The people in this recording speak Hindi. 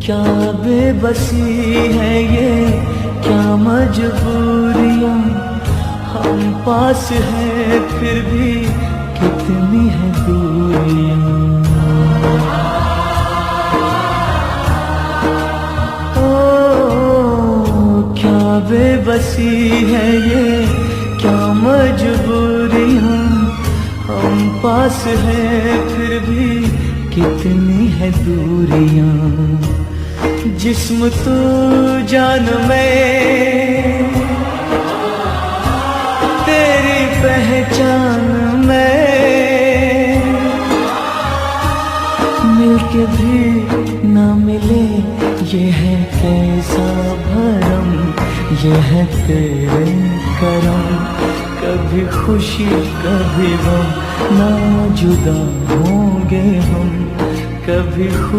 क्या बेबसी है ये, क्या मजबूरियां, हम पास हैं फिर भी कितनी है दूरियां। ओ क्या बेबसी है ये, क्या मजबूरियां, हम पास हैं फिर भी कितनी है दूरियां। जिस्म तू जान में, तेरी पहचान में, मिलके भी ना मिले ये है कैसा भरम, ये है तेरे करम। कभी खुशी कभी गम, ना जुदा होंगे हम, कभी खुशी